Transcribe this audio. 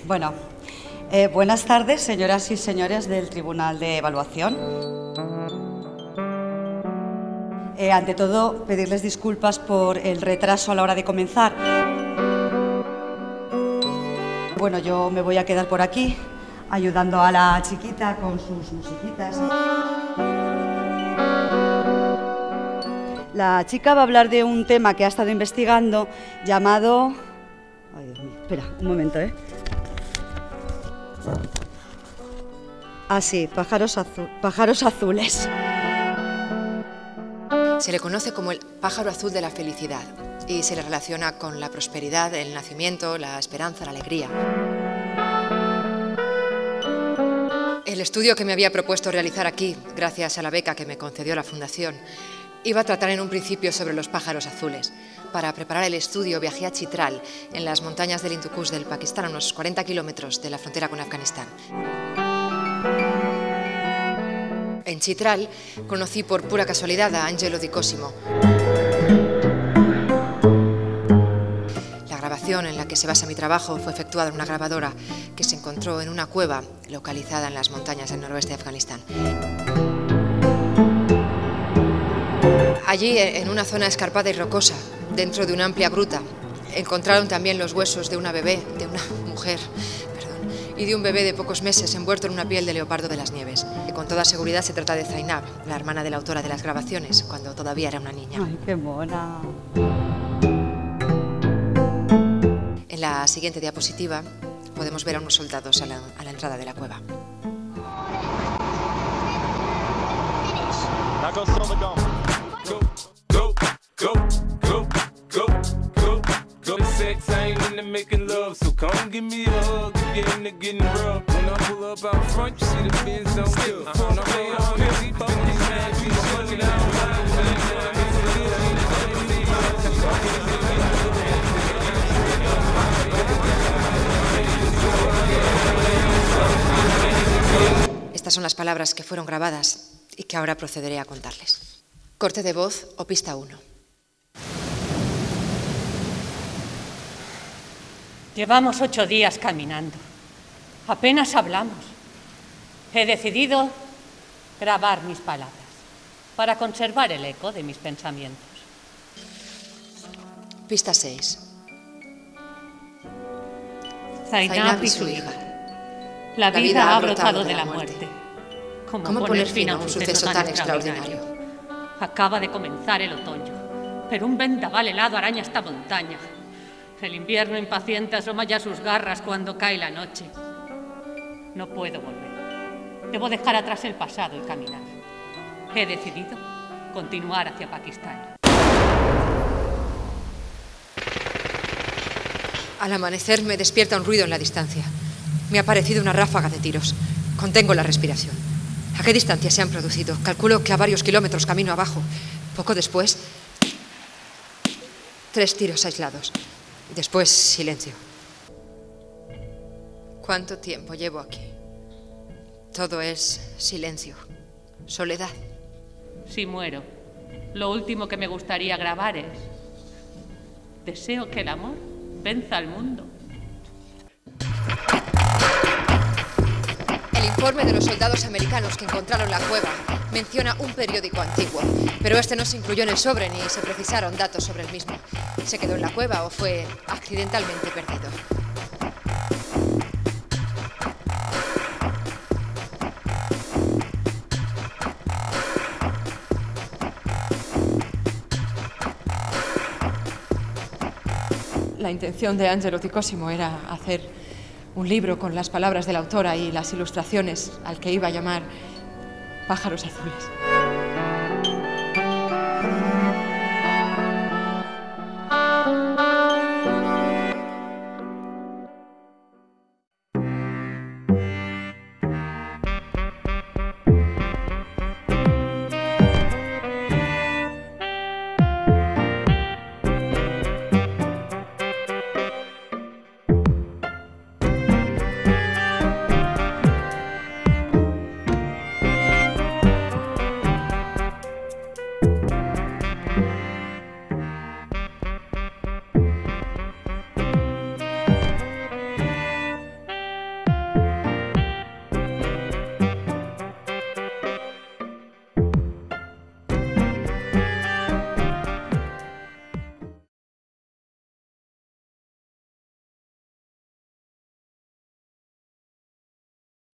Bueno, buenas tardes, señoras y señores del Tribunal de Evaluación. Ante todo, pedirles disculpas por el retraso a la hora de comenzar. Bueno, yo me voy a quedar por aquí, ayudando a la chiquita con sus musiquitas. La chica va a hablar de un tema que ha estado investigando llamado... Ay, Dios mío, espera, un momento, Ah, sí, pájaros azules. Se le conoce como el pájaro azul de la felicidad y se le relaciona con la prosperidad, el nacimiento, la esperanza, la alegría. El estudio que me había propuesto realizar aquí, gracias a la beca que me concedió la Fundación, iba a tratar en un principio sobre los pájaros azules. Para preparar el estudio viajé a Chitral, en las montañas del Hindu Kush del Pakistán, a unos 40 kilómetros de la frontera con Afganistán. En Chitral conocí por pura casualidad a Angelo Di Cosimo. La grabación en la que se basa mi trabajo fue efectuada en una grabadora que se encontró en una cueva localizada en las montañas del noroeste de Afganistán. Allí, en una zona escarpada y rocosa, dentro de una amplia gruta, encontraron también los huesos de una mujer, y de un bebé de pocos meses envuelto en una piel de leopardo de las nieves. Y con toda seguridad se trata de Zainab, la hermana de la autora de las grabaciones, cuando todavía era una niña. ¡Ay, qué mona! En la siguiente diapositiva podemos ver a unos soldados a la entrada de la cueva. Making love, so come give me a hug, getting to getting rough. When I pull up out front, you see the Benz on still. Estas son las palabras que fueron grabadas y que ahora procederé a contarles. Corte de voz o pista 1. Llevamos 8 días caminando. Apenas hablamos. He decidido grabar mis palabras para conservar el eco de mis pensamientos. Pista 6. Zainab y su hija. La vida ha brotado de la muerte. ¿Cómo poner fin a un suceso tan extraordinario? Acaba de comenzar el otoño, pero un vendaval helado araña esta montaña. El invierno impaciente asoma ya sus garras cuando cae la noche. No puedo volver. Debo dejar atrás el pasado y caminar. He decidido continuar hacia Pakistán. Al amanecer me despierta un ruido en la distancia. Me ha parecido una ráfaga de tiros. Contengo la respiración. ¿A qué distancia se han producido? Calculo que a varios kilómetros camino abajo. Poco después, 3 tiros aislados. Después, silencio. ¿Cuánto tiempo llevo aquí? Todo es silencio, soledad. Si muero, lo último que me gustaría grabar es: deseo que el amor venza al mundo. El informe de los soldados americanos que encontraron la cueva menciona un periódico antiguo, pero este no se incluyó en el sobre ni se precisaron datos sobre el mismo. ¿Se quedó en la cueva o fue accidentalmente perdido? La intención de Angelo Di Cosimo era hacer un libro con las palabras de la autora y las ilustraciones al que iba a llamar Pájaros Azules.